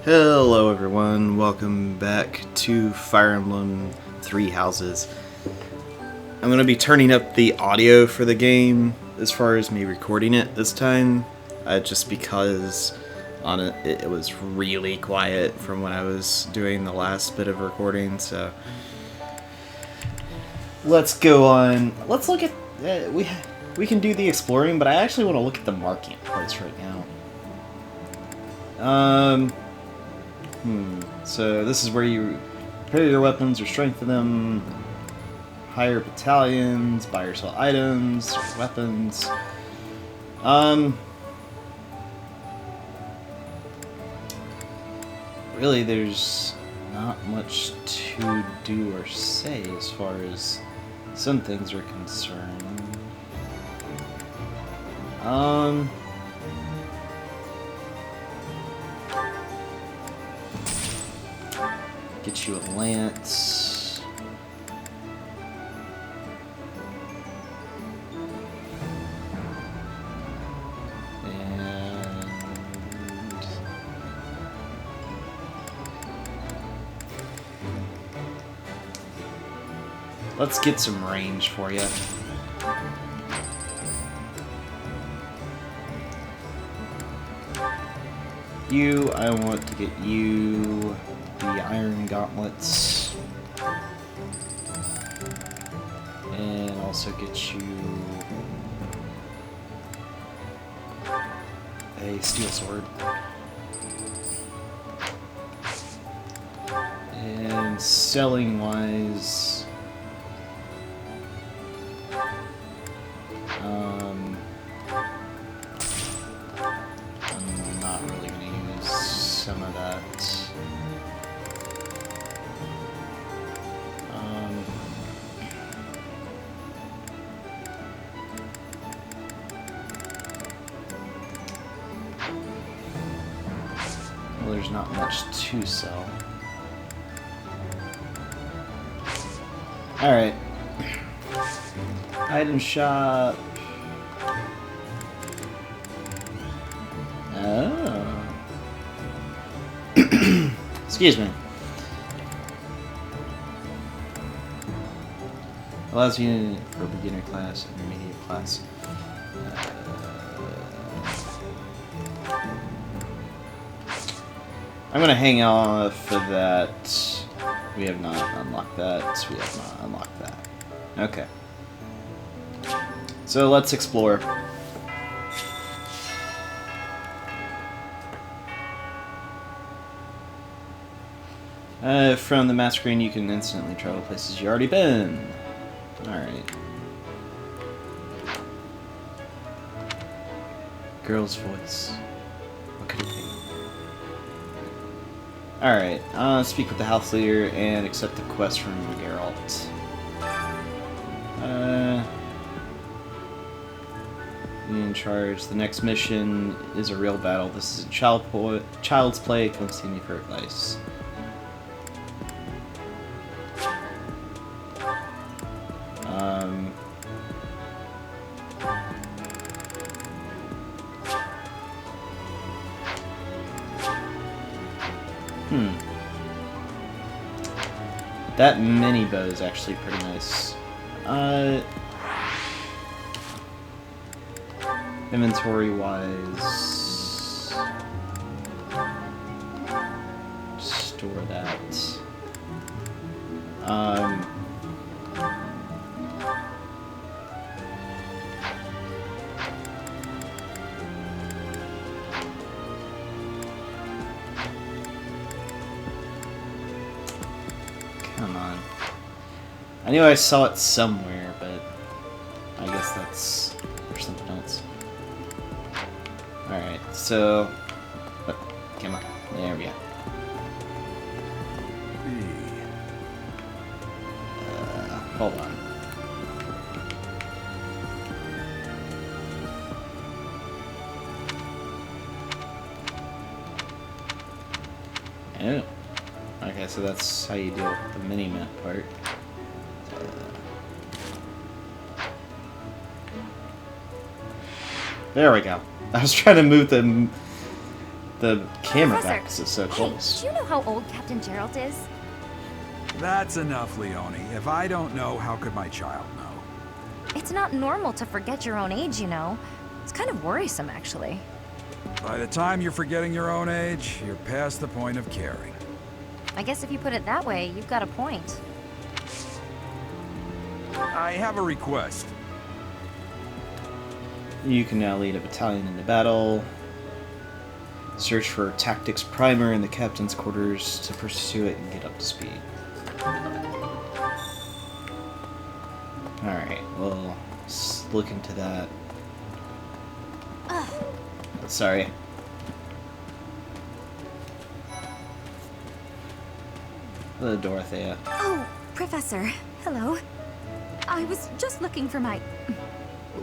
Hello everyone, welcome back to Fire Emblem 3 Houses. I'm going to be turning up the audio for the game as far as me recording it this time, just because on it was really quiet from when I was doing the last bit of recording, so let's go on. Let's look at, we can do the exploring, but I actually want to look at the market place right now. So this is where you repair your weapons or strengthen them, hire battalions, buy or sell items, weapons. Really there's not much to do or say as far as some things are concerned. Get you a lance. And let's get some range for you. I want to get you the iron gauntlets, and also get you a steel sword. And selling wise, I'm not really going to use some of that. Well, there's not much to sell. Alright. Item shop. Oh. Excuse me. Allows you for beginner class, intermediate class. I'm gonna hang off for that. We have not unlocked that. We have not unlocked that. Okay. So let's explore. From the map screen, you can instantly travel places you've already been. Alright. Girl's voice. What could it be? Alright, speak with the house leader and accept the quest from Geralt. In charge. The next mission is a real battle. This is a child's play. Come see me for advice. That mini bow is actually pretty nice. Inventory wise, store that. Come on. I knew I saw it somewhere, but I guess that's for something else. Alright, so... come on. There we go. Hold on. Oh. Okay, so that's how you deal with the mini-map part. There we go. I was trying to move the The camera Professor, back is so hey, close. do you know how old Captain Gerald is? That's enough, Leone. If I don't know, how could my child know? It's not normal to forget your own age, you know. It's kind of worrisome, actually. By the time you're forgetting your own age, you're past the point of caring. I guess if you put it that way, you've got a point. I have a request. You can now lead a battalion into battle. Search for tactics primer in the captain's quarters to pursue it and get up to speed. Alright, well, let's look into that. Sorry. Hello, Dorothea. Oh, Professor. Hello. I was just looking for my...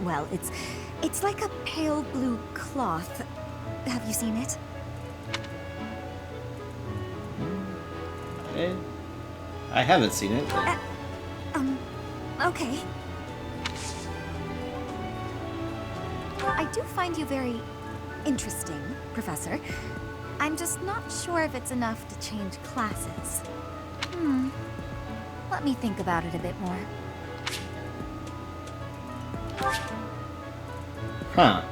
Well, it's like a pale blue cloth. Have you seen it? I haven't seen it. Okay. I do find you very interesting, Professor. I'm just not sure if it's enough to change classes. Let me think about it a bit more. Huh.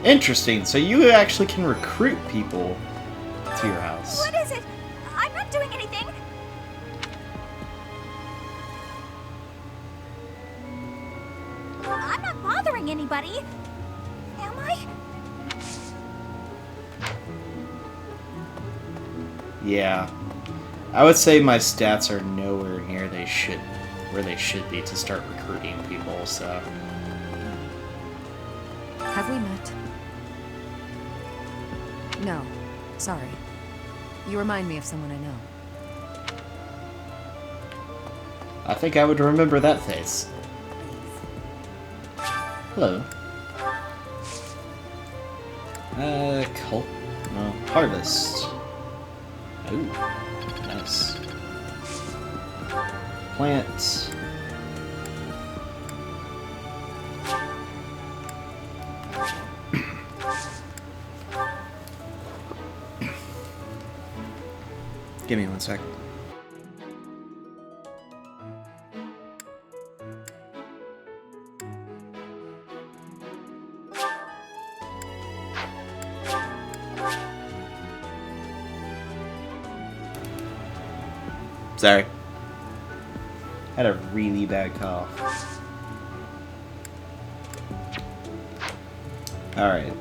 Interesting. So you actually can recruit people to your house. What is it? I'm not doing anything. I'm not bothering anybody. Am I? Yeah. I would say my stats are nowhere near where they should be to start recruiting people, so... Have we met? No. Sorry. You remind me of someone I know. I think I would remember that face. Hello. Cult... No, harvest. Ooh, nice. Plant. Give me 1 sec. Sorry. Had a really bad cough. Alright.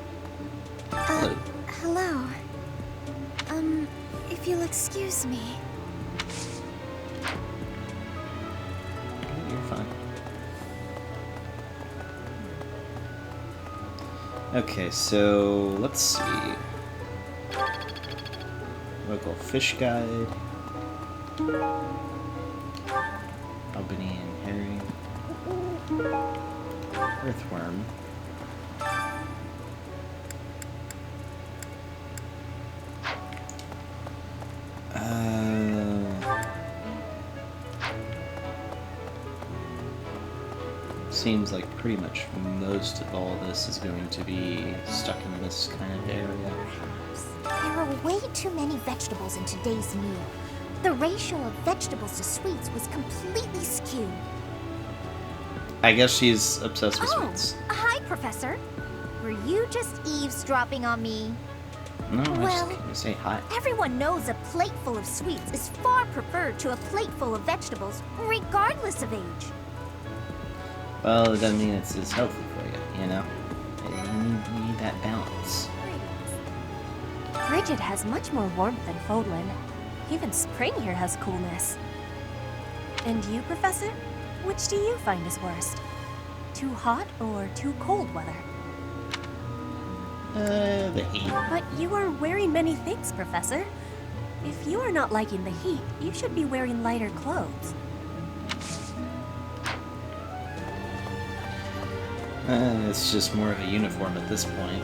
Hello. Hello. If you'll excuse me. You're fine. Okay, so let's see. Local fish guide. Albanian herring. Earthworm. Seems like pretty much most of all this is going to be stuck in this kind of area. There are way too many vegetables in today's meal. The ratio of vegetables to sweets was completely skewed. I guess she's obsessed with Oh, sweets. hi, Professor. Were you just eavesdropping on me? No, I well, just came to say hi. Everyone knows a plate full of sweets is far preferred to a plate full of vegetables, regardless of age. Well, it doesn't mean it's as healthy for you, you know? You need that balance. Bridget has much more warmth than Fodlan. Even spring here has coolness. And you, Professor? Which do you find is worst? Too hot or too cold weather? The heat. But you are wearing many things, Professor. If you are not liking the heat, you should be wearing lighter clothes. It's just more of a uniform at this point.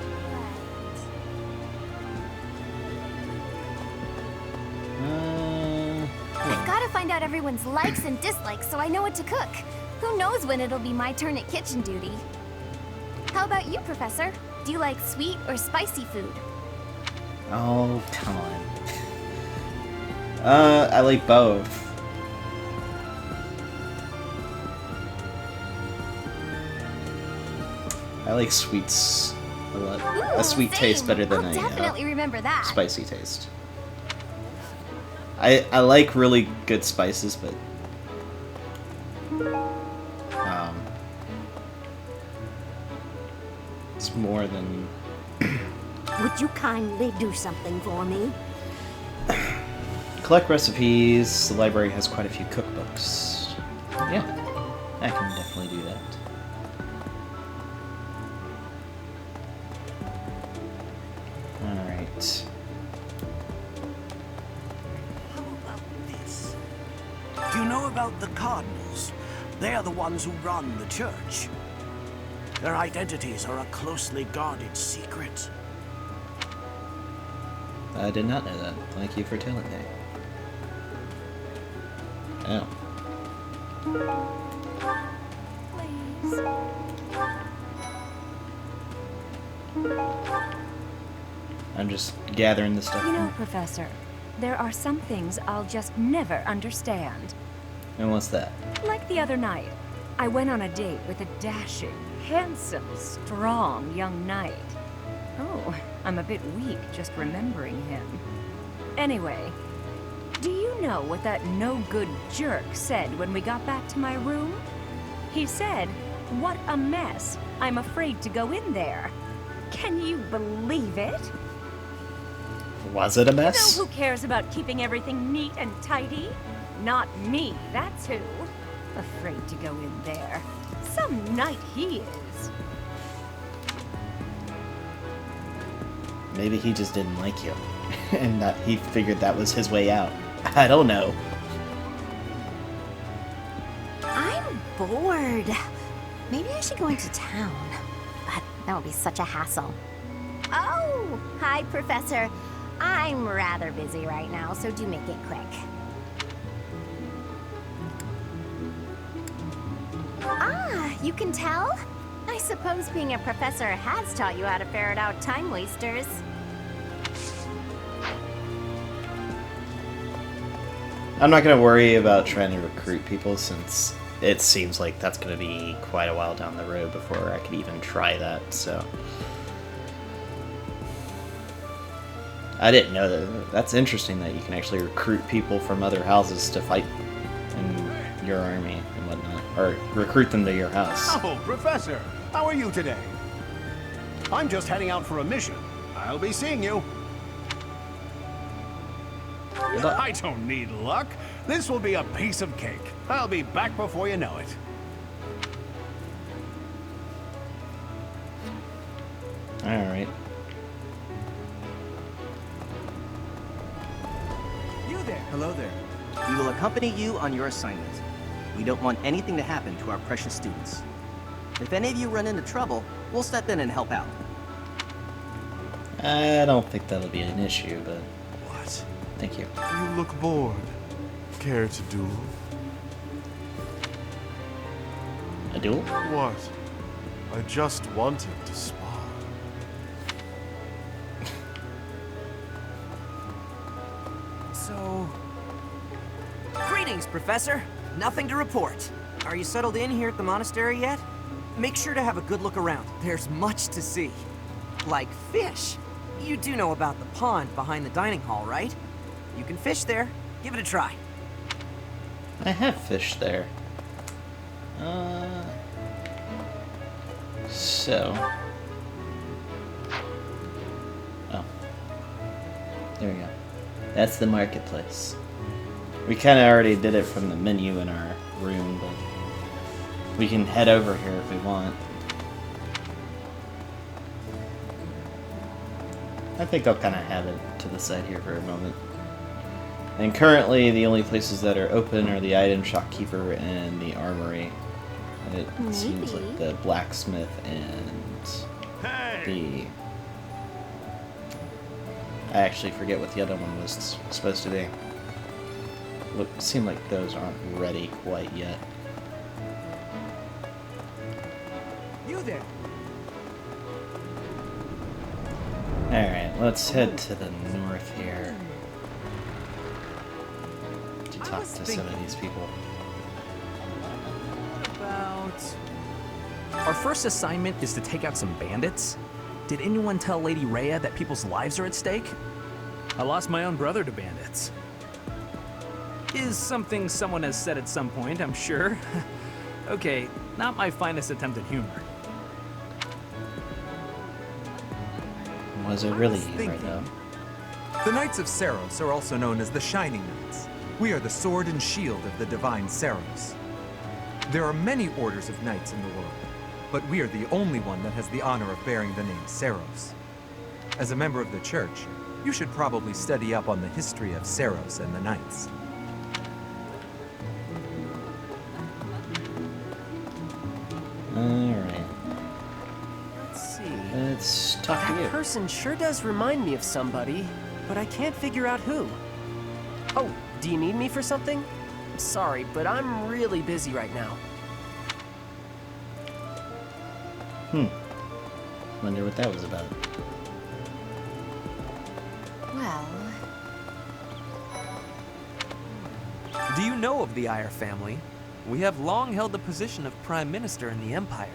I've got to find out everyone's likes and dislikes so I know what to cook. Who knows when it'll be my turn at kitchen duty? How about you, Professor? Do you like sweet or spicy food? Oh, come on. I like both. I like sweets a lot. Ooh, A sweet taste same. better than I'll a definitely remember that. spicy taste. I like really good spices, but it's more than. Would you kindly do something for me? Collect recipes. The library has quite a few cookbooks. Yeah, I can definitely do that. Alright. How about this? Do you know about the Cardinals? They are the ones who run the church. Their identities are a closely guarded secret. I did not know that. Thank you for telling me. Oh. I'm just gathering the stuff. You know, Professor, there are some things I'll just never understand. And what's that? Like the other night, I went on a date with a dashing, handsome, strong young knight. Oh, I'm a bit weak just remembering him. Anyway, do you know what that no-good jerk said when we got back to my room? He said, "What a mess. I'm afraid to go in there." Can you believe it? Was it a You know mess? who cares about keeping everything neat and tidy? Not me, that's who. Afraid to go in there. Some knight he is. Maybe he just didn't like you. And that he figured that was his way out. I don't know. I'm bored. Maybe I should go into town. But that would be such a hassle. Oh, hi, Professor. I'm rather busy right now, so do make it quick. Ah, you can tell? I suppose being a professor has taught you how to ferret out time wasters. I'm not going to worry about trying to recruit people since it seems like that's going to be quite a while down the road before I could even try that, so. I didn't know that. That's interesting that you can actually recruit people from other houses to fight in your army and whatnot. Or recruit them to your house. Oh, Professor, how are you today? I'm just heading out for a mission. I'll be seeing you. I don't need luck. This will be a piece of cake. I'll be back before you know it. Alright. You there. Hello there. We will accompany you on your assignment. We don't want anything to happen to our precious students. If any of you run into trouble, we'll step in and help out. I don't think that'll be an issue, but What? thank you. You look bored. Care to duel? A duel? What? I just wanted to spar. So... Greetings, Professor. Nothing to report. Are you settled in here at the monastery yet? Make sure to have a good look around. There's much to see. Like fish. You do know about the pond behind the dining hall, right? You can fish there. Give it a try. I have fish there. So. Oh. There we go. That's the marketplace. We kind of already did it from the menu in our room, but we can head over here if we want. I think I'll kind of have it to the side here for a moment. And currently, the only places that are open are the item shopkeeper and the armory. It seems like the blacksmith and the... I actually forget what the other one was supposed to be. Seem like those aren't ready quite yet. there. Alright, let's head to the north here. To talk to some of these people. About... Our first assignment is to take out some bandits. Did anyone tell Lady Rhea that people's lives are at stake? I lost my own brother to bandits. Is something someone has said at some point, I'm sure. Okay, not my finest attempt at humor. Was it really humor, though? The Knights of Seiros are also known as the Shining Knights. We are the sword and shield of the divine Seiros. There are many orders of knights in the world, but we are the only one that has the honor of bearing the name Seiros. As a member of the church, you should probably study up on the history of Seiros and the knights. Alright. Let's see. Let's talk to you. That person sure does remind me of somebody, but I can't figure out who. Oh, do you need me for something? I'm sorry, but I'm really busy right now. Wonder what that was about. Well... Do you know of the Iyer family? We have long held the position of Prime Minister in the Empire.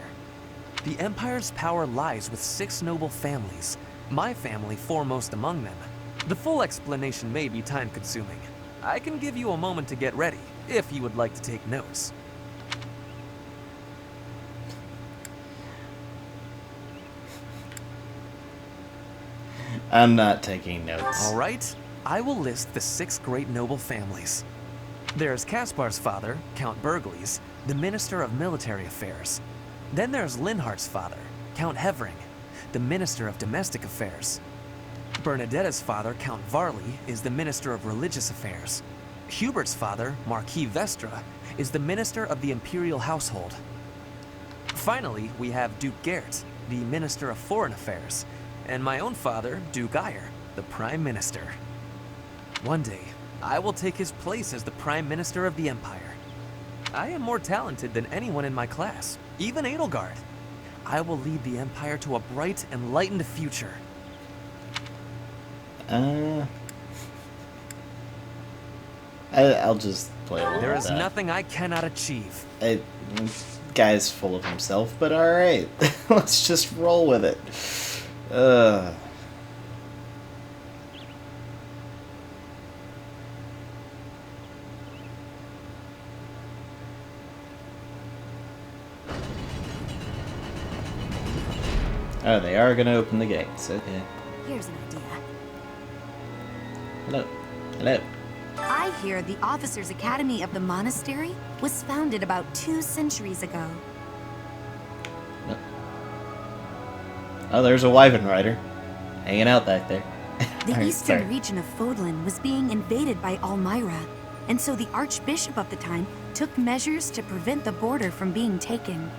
The Empire's power lies with 6 noble families, my family foremost among them. The full explanation may be time-consuming. I can give you a moment to get ready, if you would like to take notes. I'm not taking notes. All right, I will list the 6 great noble families. There's Caspar's father, Count Burgles, the Minister of Military Affairs. Then there's Linhardt's father, Count Hevering, the Minister of Domestic Affairs. Bernadetta's father, Count Varley, is the Minister of Religious Affairs. Hubert's father, Marquis Vestra, is the Minister of the Imperial Household. Finally, we have Duke Gert, the Minister of Foreign Affairs, and my own father, Duke Iyer, the Prime Minister. One day, I will take his place as the Prime Minister of the Empire. I am more talented than anyone in my class, even Edelgard. I will lead the Empire to a bright, enlightened future. I'll just play along There with is that. nothing I cannot achieve. Guy's full of himself, but alright. Let's just roll with it. Oh, they are gonna open the gates. Okay. Here's an idea. Hello. Hello. I hear the Officers' Academy of the monastery was founded about 2 centuries ago. Oh, there's a wyvern rider hanging out back there. The Alright, eastern sorry. region of Fodlan was being invaded by Almyra, and so the Archbishop of the time took measures to prevent the border from being taken.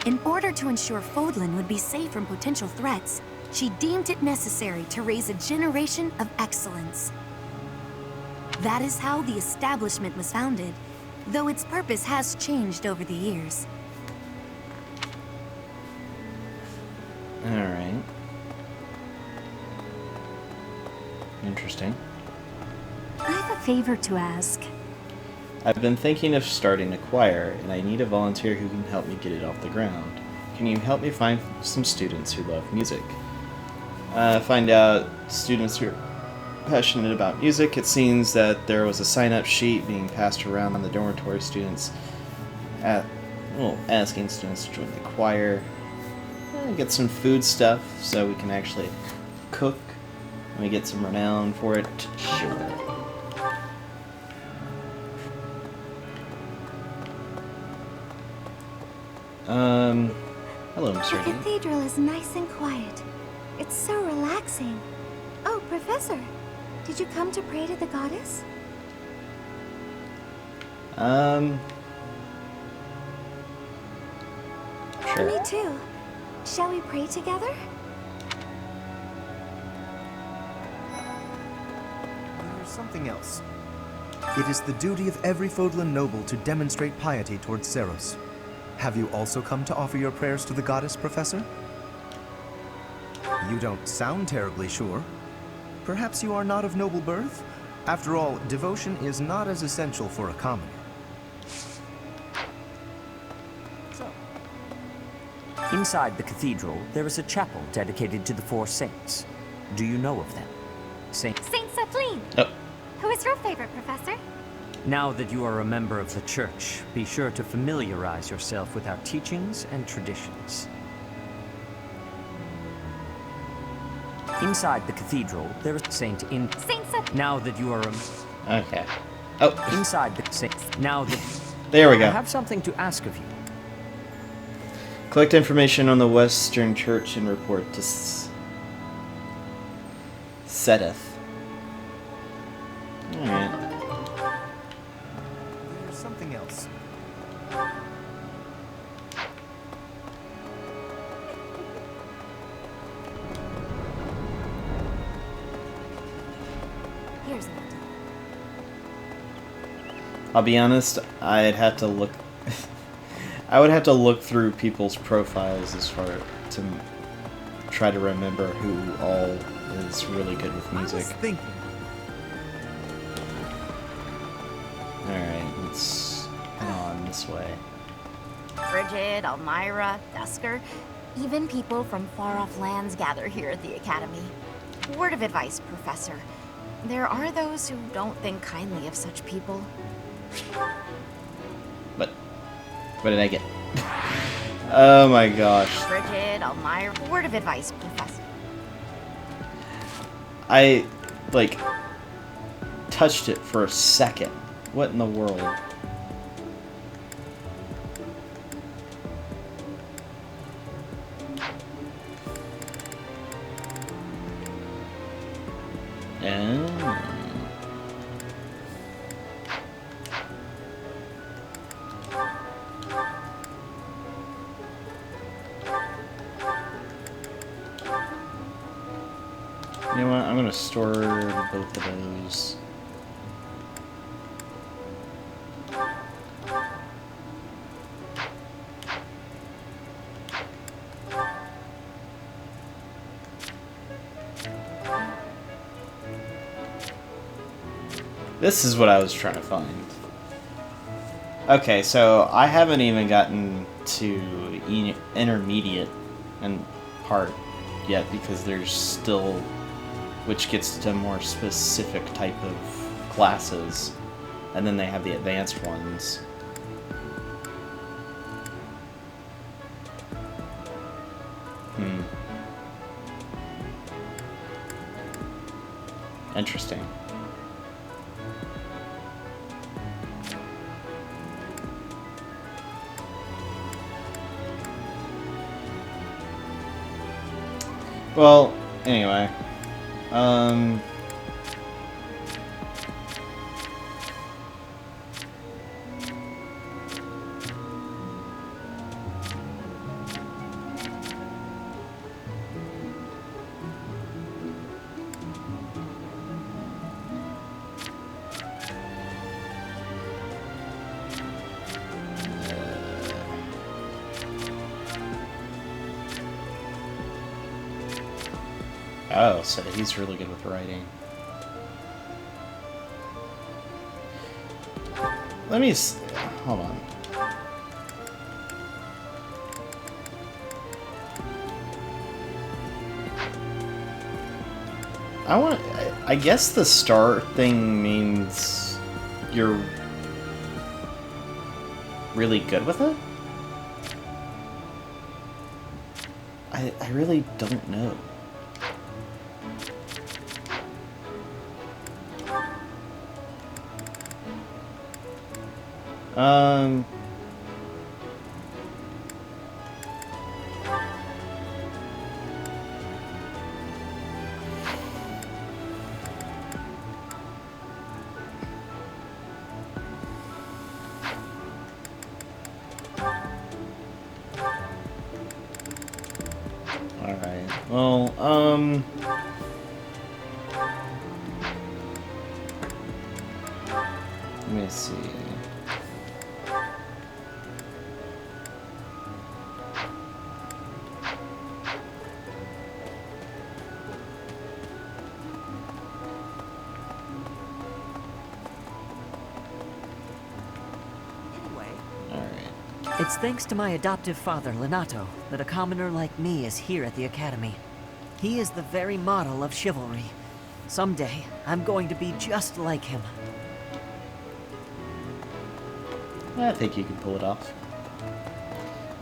In order to ensure Fodlan would be safe from potential threats, she deemed it necessary to raise a generation of excellence. That is how the establishment was founded, though its purpose has changed over the years. Alright. Interesting. I have a favor to ask. I've been thinking of starting a choir, and I need a volunteer who can help me get it off the ground. Can you help me find some students who love music? Find out students who are passionate about music. It seems that there was a sign-up sheet being passed around on the dormitory students, asking students to join the choir. Get some food stuff so we can actually cook, and we get some renown for it. Sure. Hello, Mr. The D. cathedral is nice and quiet. It's so relaxing. Oh, Professor, did you come to pray to the goddess? Sure. Me too. Shall we pray together? There's something else. It is the duty of every Fodlan noble to demonstrate piety towards Seiros. Have you also come to offer your prayers to the goddess, Professor? You don't sound terribly sure. Perhaps you are not of noble birth? After all, devotion is not as essential for a commoner. Inside the cathedral, there is a chapel dedicated to the four saints. Do you know of them? Saint Sapline! Oh. Who is your favorite, Professor? Now that you are a member of the church, be sure to familiarize yourself with our teachings and traditions. Inside the cathedral, there is Saint Sapline. Now that you are a... Okay. Oh. Inside the saint. Now that... There we go. I have something to ask of you. Collect information on the Western Church and report to Sedith. Alright. There's something else. Here's an idea. I'll be honest, I'd have to look... I would have to look through people's profiles as far to try to remember who all is really good with music. Alright, let's head on this way. Bridget, Elmira, Dusker, even people from far-off lands gather here at the Academy. Word of advice, Professor. There are those who don't think kindly of such people. But what did I get? Oh my gosh. Bridget, Elmira, word of advice, Professor. I, like, touched it for a second. What in the world? You know what? I'm gonna store both of those. This is what I was trying to find. Okay, so I haven't even gotten to intermediate and part yet because there's still, which gets to more specific type of classes, and then they have the advanced ones. Interesting. Well, anyway. Oh, so he's really good with writing. Let me hold on. I guess the star thing means you're really good with it? I really don't know. Alright, well, let me see. It's thanks to my adoptive father, Lenato, that a commoner like me is here at the Academy. He is the very model of chivalry. Someday, I'm going to be just like him. I think you can pull it off.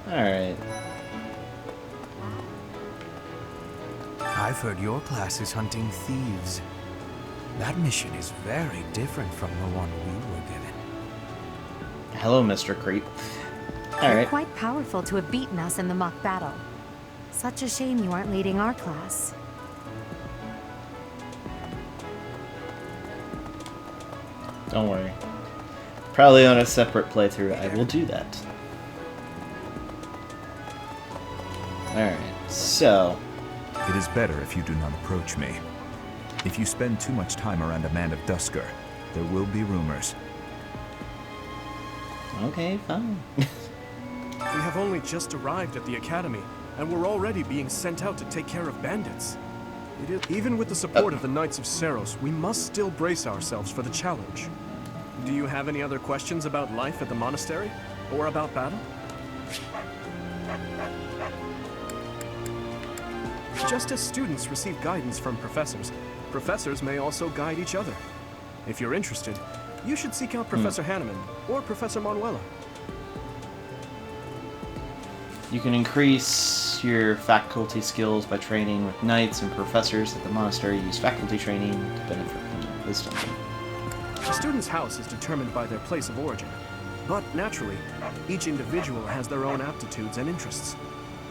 Alright. I've heard your class is hunting thieves. That mission is very different from the one we were given. Hello, Mr. Creep. You're Alright. quite powerful to have beaten us in the mock battle. Such a shame you aren't leading our class. Don't worry. Probably on a separate playthrough, I will do that. Alright, so... It is better if you do not approach me. If you spend too much time around a man of Dusker, there will be rumors. Okay, fine. We have only just arrived at the Academy, and we're already being sent out to take care of bandits. Even with the support of the Knights of Seros, we must still brace ourselves for the challenge. Do you have any other questions about life at the monastery? Or about battle? Just as students receive guidance from professors, professors may also guide each other. If you're interested, you should seek out Professor Hanneman or Professor Manuela. You can increase your faculty skills by training with knights and professors at the monastery. Use faculty training to benefit from their wisdom. A student's house is determined by their place of origin, but naturally, each individual has their own aptitudes and interests.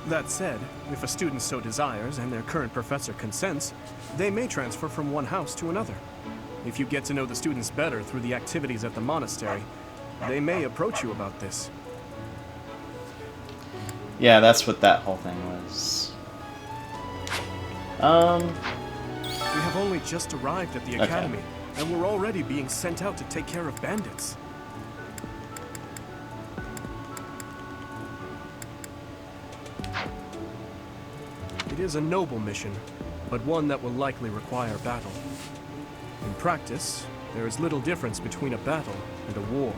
That said, if a student so desires and their current professor consents, they may transfer from one house to another. If you get to know the students better through the activities at the monastery, they may approach you about this. Yeah, that's what that whole thing was. We have only just arrived at the Okay. Academy, and we're already being sent out to take care of bandits. It is a noble mission, but one that will likely require battle. In practice, there is little difference between a battle and a war.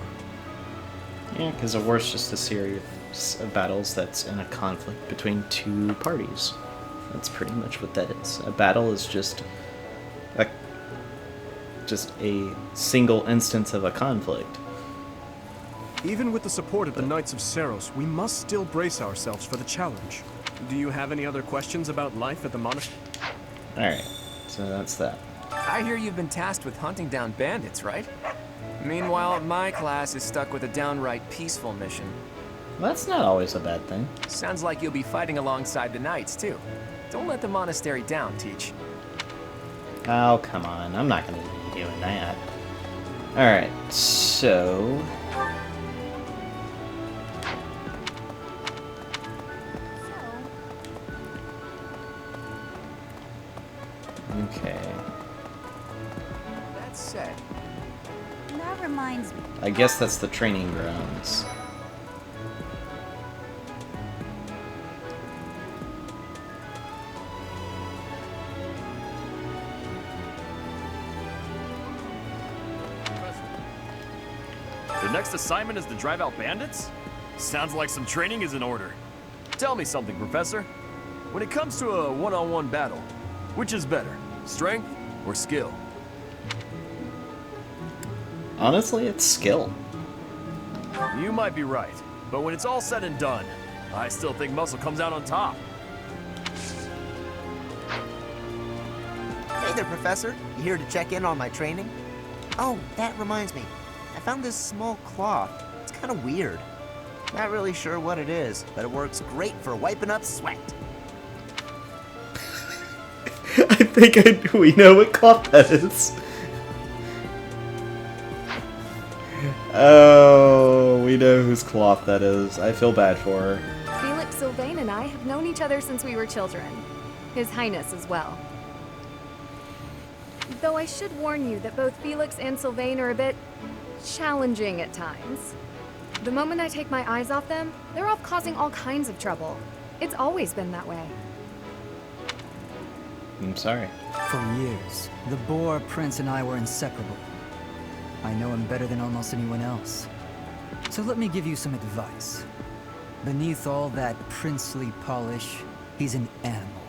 Yeah, because a war is just a series of battles that's in a conflict between two parties. That's pretty much what that is. A battle is just a single instance of a conflict. Even with the support of the Knights of Seros, we must still brace ourselves for the challenge. Do you have any other questions about life at the monastery? Alright, so that's that. I hear you've been tasked with hunting down bandits, right? Meanwhile, my class is stuck with a downright peaceful mission. Well, that's not always a bad thing. Sounds like you'll be fighting alongside the knights, too. Don't let the monastery down, Teach. Oh, come on. I'm not going to be doing that. Alright, so... Okay. That said, That reminds me. I guess that's the training grounds. The next assignment is to drive out bandits? Sounds like some training is in order. Tell me something, Professor. When it comes to a one-on-one battle, which is better, strength or skill? Honestly, it's skill. You might be right, but when it's all said and done, I still think muscle comes out on top. hey there, Professor. You here to check in on my training? Oh, that reminds me. I found this small cloth. It's kind of weird. Not really sure what it is, but it works great for wiping up sweat. I think we know what cloth that is. Oh, we know whose cloth that is. I feel bad for her. Felix Sylvain and I have known each other since we were children. His Highness as well. Though I should warn you that both Felix and Sylvain are a bit challenging at times. The moment I take my eyes off them, they're off causing all kinds of trouble. It's always been that way. I'm sorry. For years, the Boar Prince and I were inseparable. I know him better than almost anyone else. So let me give you some advice. Beneath all that princely polish, he's an animal,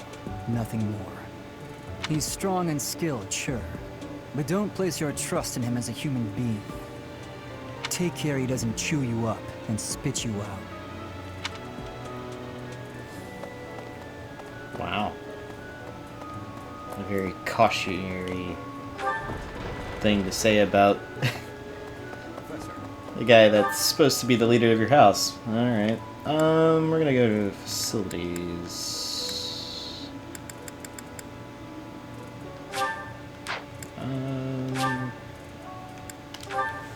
nothing more. He's strong and skilled, sure, but don't place your trust in him as a human being. Take care he doesn't chew you up and spit you out. Wow. A very cautionary thing to say about the guy that's supposed to be the leader of your house. Alright. We're gonna go to facilities.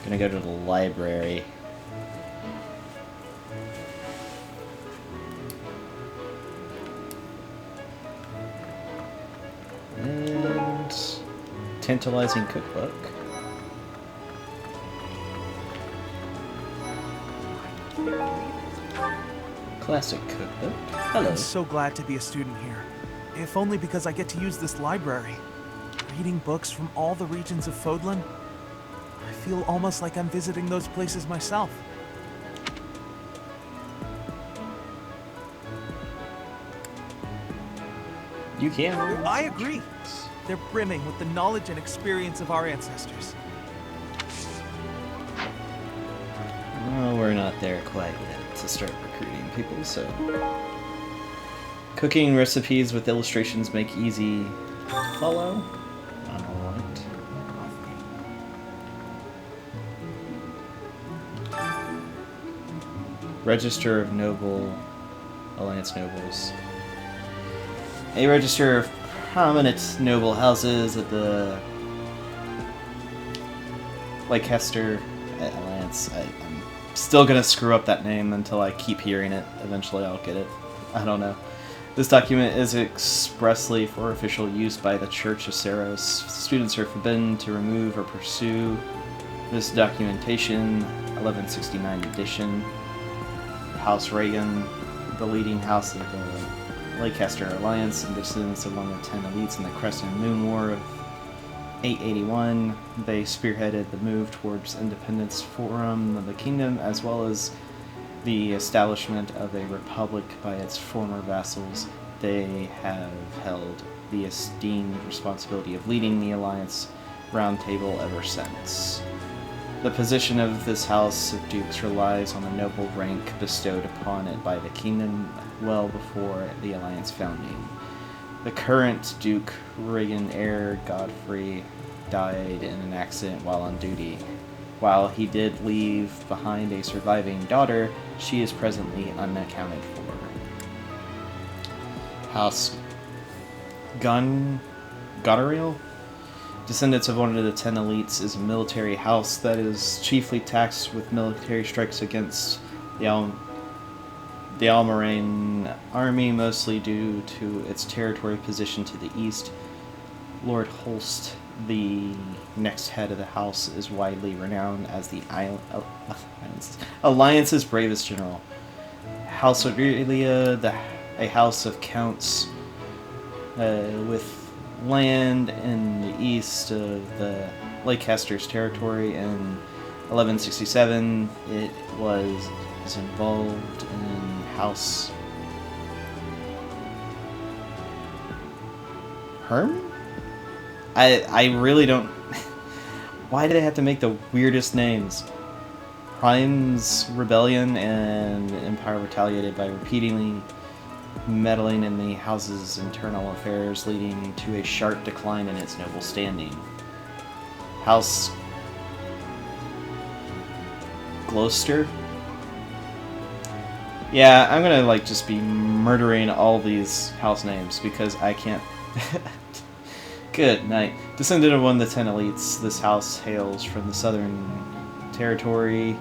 Gonna go to the library. And tantalizing cookbook. Classic cookbook. Hello. I'm so glad to be a student here. If only because I get to use this library. Reading books from all the regions of Fodlan. I feel almost like I'm visiting those places myself. You can. I agree. They're brimming with the knowledge and experience of our ancestors. Well, we're not there quite yet to start recruiting people, so... Cooking recipes with illustrations make easy to follow. Alright. Register of Noble Alliance Nobles. A register of prominent noble houses at the Leicester Alliance. I'm still gonna screw up that name until I keep hearing it. Eventually I'll get it. I don't know. This document is expressly for official use by the Church of Saros. Students are forbidden to remove or pursue this documentation. 1169 edition. House Reagan, the leading house of the Leicester Alliance and descendants of one of the 10 elites in the Crescent Moon War of 881. They spearheaded the move towards independence from the kingdom, as well as the establishment of a republic by its former vassals. They have held the esteemed responsibility of leading the Alliance Round Table ever since. The position of this House of Dukes relies on the noble rank bestowed upon it by the kingdom well before the Alliance founding. The current Duke, Regan heir Godfrey, died in an accident while on duty. While he did leave behind a surviving daughter, she is presently unaccounted for. House Goneril, descendants of one of the 10 elites, is a military house that is chiefly taxed with military strikes against the Almoraine army, mostly due to its territory position to the east. Lord Holst, the next head of the house, is widely renowned as the Alliance's bravest general. House Aurelia, a house of counts with land in the east of the Leicester's territory. In 1167, it was involved in House Herm? I really don't... Why do they have to make the weirdest names? Prime's rebellion and Empire retaliated by repeatedly meddling in the house's internal affairs, leading to a sharp decline in its noble standing. House Gloucester? Yeah, I'm gonna like just be murdering all these house names because I can't... Good night. Descendant of one of the 10 elites, this house hails from the southern territory.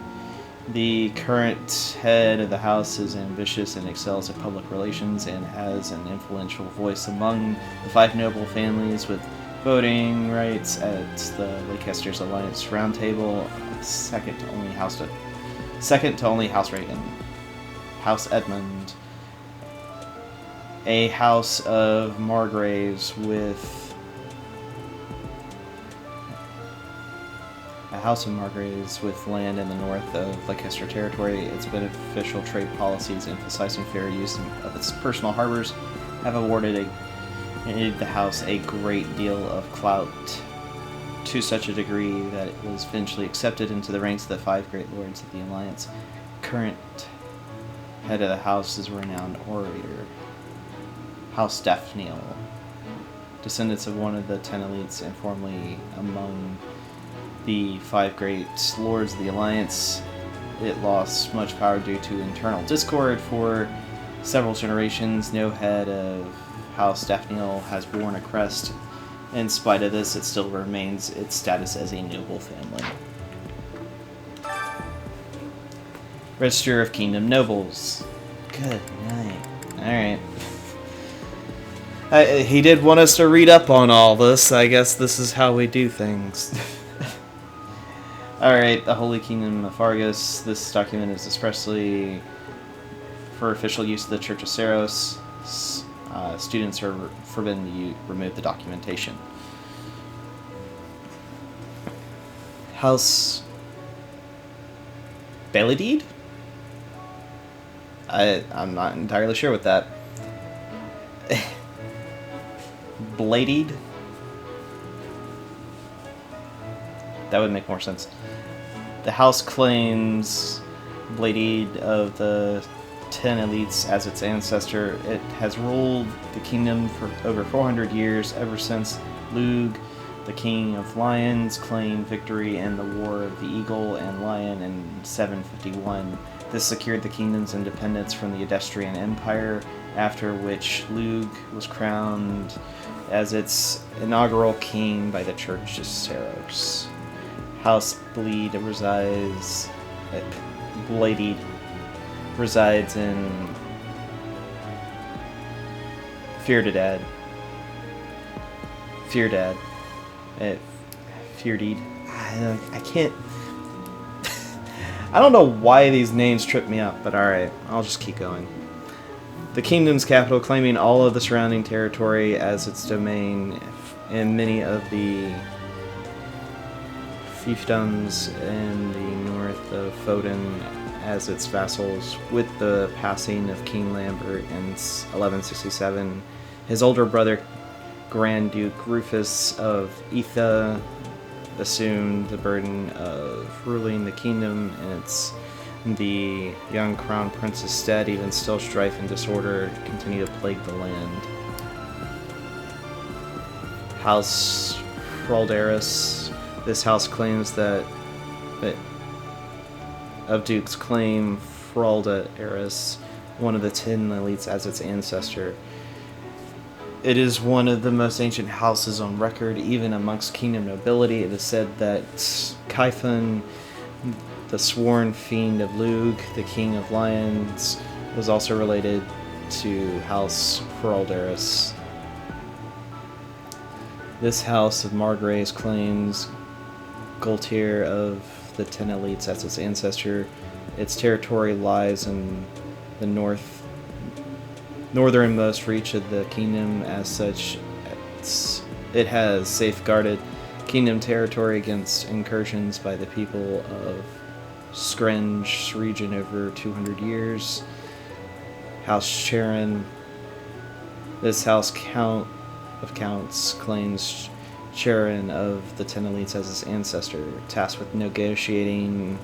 The current head of the house is ambitious and excels at public relations and has an influential voice among the 5 noble families with voting rights at the Leicester's Alliance Roundtable, second to only House Reagan. House Edmund, a house of Margraves with House of Margraves with land in the north of Leicester territory. Its beneficial trade policies emphasizing fair use of its personal harbors have awarded the house a great deal of clout, to such a degree that it was eventually accepted into the ranks of the 5 great lords of the Alliance. Current head of the house is a renowned orator, House Daphneal, descendants of one of the 10 elites and formerly among the 5 great lords of the Alliance. It lost much power due to internal discord for several generations. No head of House Daphneal has worn a crest. In spite of this, it still remains its status as a noble family. Register of Kingdom Nobles. Good night. Alright. He did want us to read up on all this. I guess this is how we do things. Alright, the Holy Kingdom of Argus. This document is expressly for official use of the Church of Saros. Students are forbidden to remove the documentation. House Belidede? I'm not entirely sure with that. Bladed? That would make more sense. The house claims Bladed of the 10 elites as its ancestor. It has ruled the kingdom for over 400 years, ever since Lug, the king of lions, claimed victory in the War of the Eagle and Lion in 751. This secured the kingdom's independence from the Edestrian Empire, after which Lug was crowned as its inaugural king by the Church of Saros. House Bleed resides in Feardad. I can't. I don't know why these names trip me up, but alright, I'll just keep going. The kingdom's capital, claiming all of the surrounding territory as its domain, and many of the fiefdoms in the north of Foden as its vassals. With the passing of King Lambert in 1167, his older brother, Grand Duke Rufus of Etha, assumed the burden of ruling the kingdom, and the young crown prince's stead. Even still, strife and disorder continue to plague the land. House Fraldaris. This house claims that of Dukes claim Fraldaris, one of the 10 elites, as its ancestor. It is one of the most ancient houses on record, even amongst kingdom nobility. It is said that Kaifun, the sworn fiend of Lug, the king of lions, was also related to House Fraldaris. This house of Margraves claims Gultir of the 10 elites as its ancestor. Its territory lies in the northernmost reach of the kingdom. As such, it has safeguarded kingdom territory against incursions by the people of Skrenge region over 200 years. House Charon. This house count of counts claims Charon of the 10 elites as his ancestor, tasked with negotiating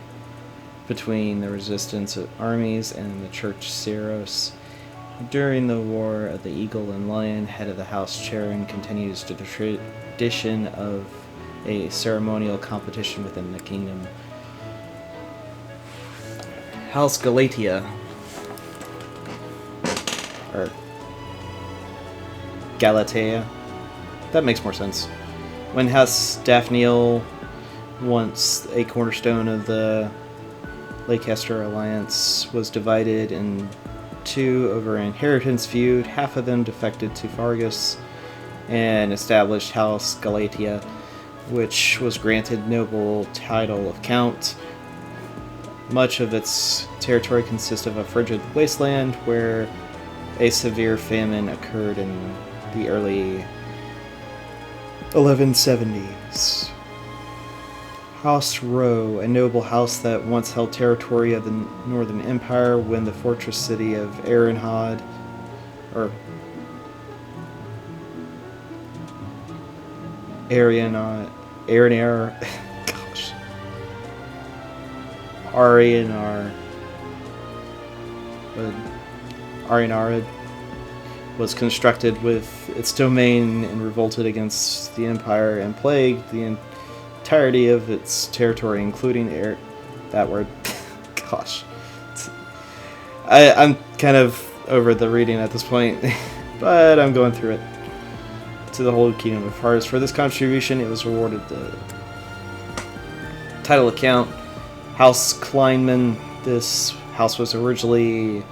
between the resistance armies and the Church Saros. During the War of the Eagle and Lion, head of the House Charon continues the tradition of a ceremonial competition within the kingdom. House Galatia, or Galatea, that makes more sense. When House Daphneal, once a cornerstone of the Leicester Alliance, was divided in two over an inheritance feud, half of them defected to Fargus and established House Galatia, which was granted noble title of Count. Much of its territory consists of a frigid wasteland where a severe famine occurred in the early 1170s. House Row, a noble house that once held territory of the Northern Empire when the fortress city of Arianhod, or Arianar, gosh, Arianar was constructed with its domain and revolted against the Empire and plagued the entirety of its territory, including that word. Gosh. I'm kind of over the reading at this point, but I'm going through it. To the whole kingdom of hearts. For this contribution, it was awarded the title account House Kleinman. This house was originally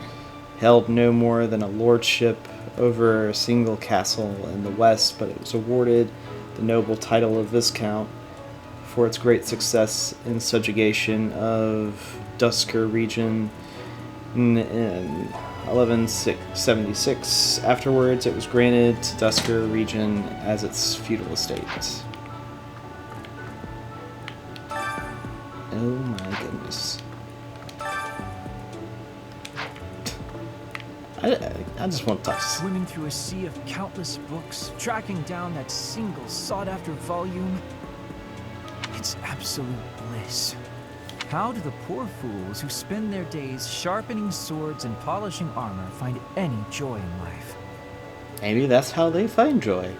held no more than a lordship over a single castle in the west, but it was awarded the noble title of Viscount for its great success in subjugation of Dusker region in 1176. Afterwards, it was granted to Dusker region as its feudal estate. Oh my goodness. I just want to touch. Swimming through a sea of countless books, tracking down that single sought-after volume. It's absolute bliss. How do the poor fools who spend their days sharpening swords and polishing armor find any joy in life? Maybe that's how they find joy.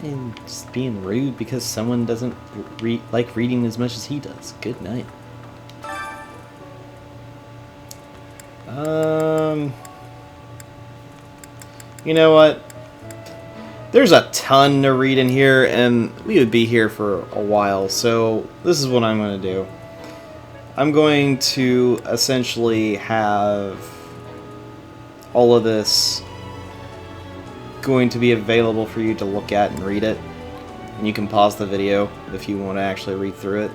And just being rude because someone doesn't like reading as much as he does. Good night. You know what? There's a ton to read in here, and we would be here for a while, so this is what I'm going to do. I'm going to essentially have all of this going to be available for you to look at and read it. And you can pause the video if you want to actually read through it.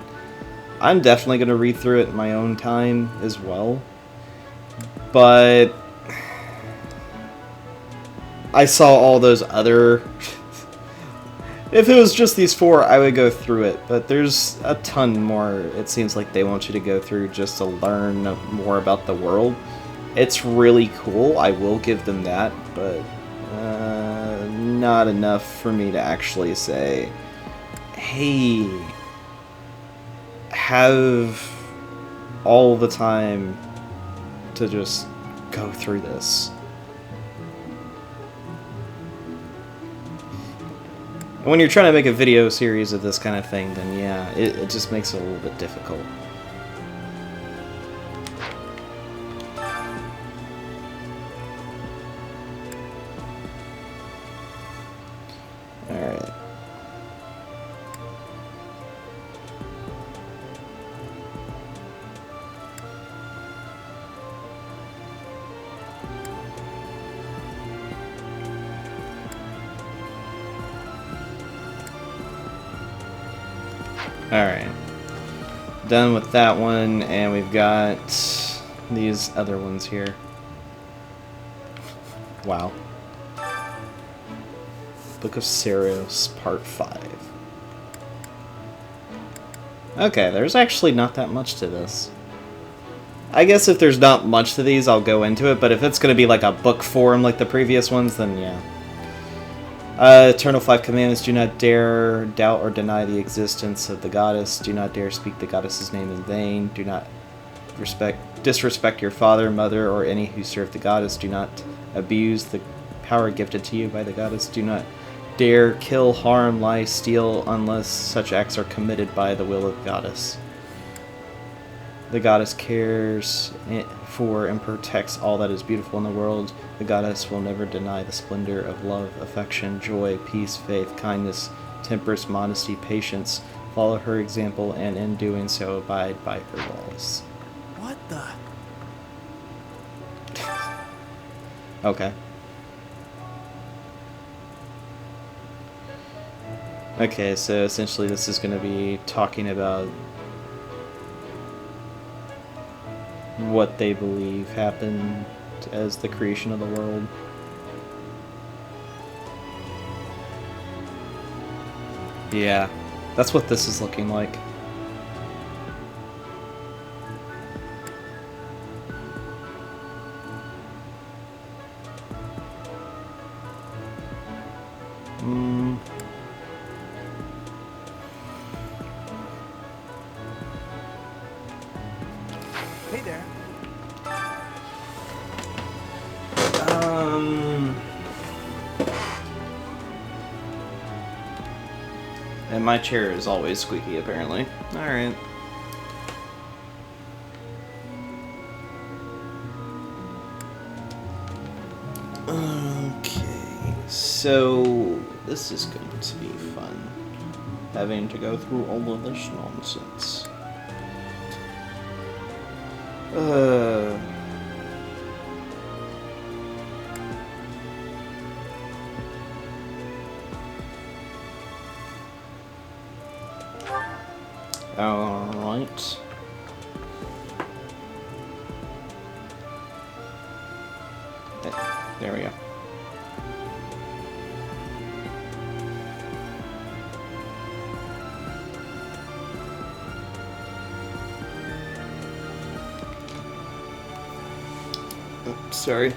I'm definitely going to read through it in my own time as well. But I saw all those other... If it was just these four, I would go through it. But there's a ton more it seems like they want you to go through just to learn more about the world. It's really cool, I will give them that, but not enough for me to actually say, hey, have all the time to just go through this. And when you're trying to make a video series of this kind of thing, then yeah, it just makes it a little bit difficult. Alright. Alright. Done with that one, and we've got these other ones here. Wow. Book of Seros, Part 5. Okay, there's actually not that much to this. I guess if there's not much to these, I'll go into it, but if it's going to be like a book form like the previous ones, then yeah. Eternal 5 Commandments: do not dare doubt or deny the existence of the goddess. Do not dare speak the goddess's name in vain. Do not disrespect your father, mother, or any who serve the goddess. Do not abuse the power gifted to you by the goddess. Do not dare kill, harm, lie, steal, unless such acts are committed by the will of the goddess. The goddess cares for and protects all that is beautiful in the world. The goddess will never deny the splendor of love, affection, joy, peace, faith, kindness, temperance, modesty, patience. Follow her example, and in doing so, abide by her laws. What the? Okay. Okay, so essentially this is going to be talking about what they believe happened as the creation of the world. Yeah, that's what this is looking like. Hey there. And my chair is always squeaky, apparently. Alright. Okay, so this is going to be fun. Having to go through all of this nonsense. Alright. There we go. Oops, sorry.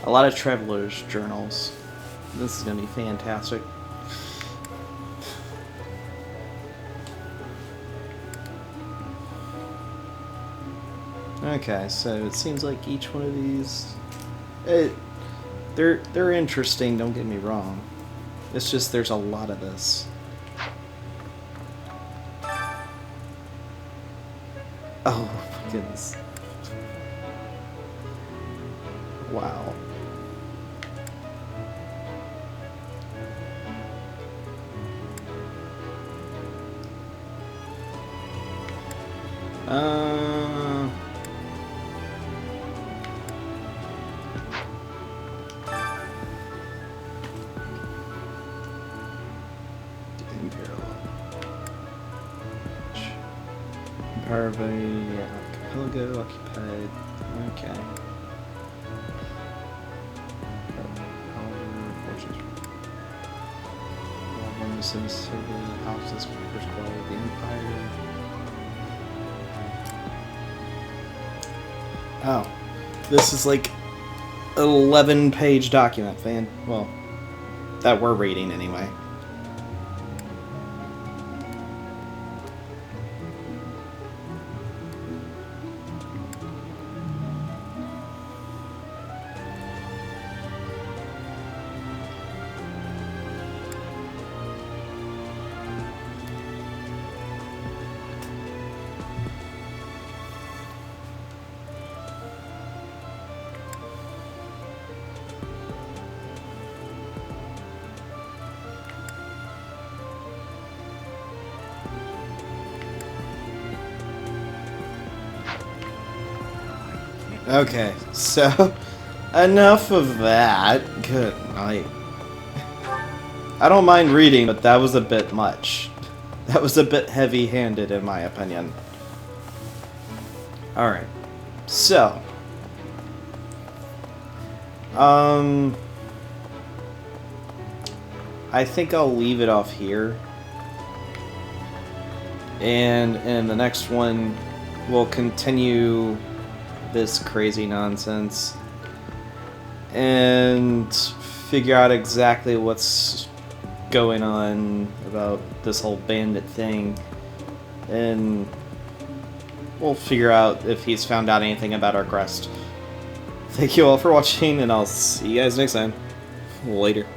A lot of travelers' journals. This is going to be fantastic. Okay, so it seems like each one of these, they're interesting. Don't get me wrong. It's just there's a lot of this. Oh my goodness! Wow. Parvati, archipelago, occupied. Okay. One of the cities of the houses first quality of the empire. Oh, this is like an 11-page document, fan. Well, that we're reading anyway. Okay, so enough of that. Good night. I don't mind reading, but that was a bit much. That was a bit heavy-handed in my opinion. Alright. So. I think I'll leave it off here. And in the next one, we'll continue this crazy nonsense and figure out exactly what's going on about this whole bandit thing, and we'll figure out if he's found out anything about our quest. Thank you all for watching, and I'll see you guys next time. Later.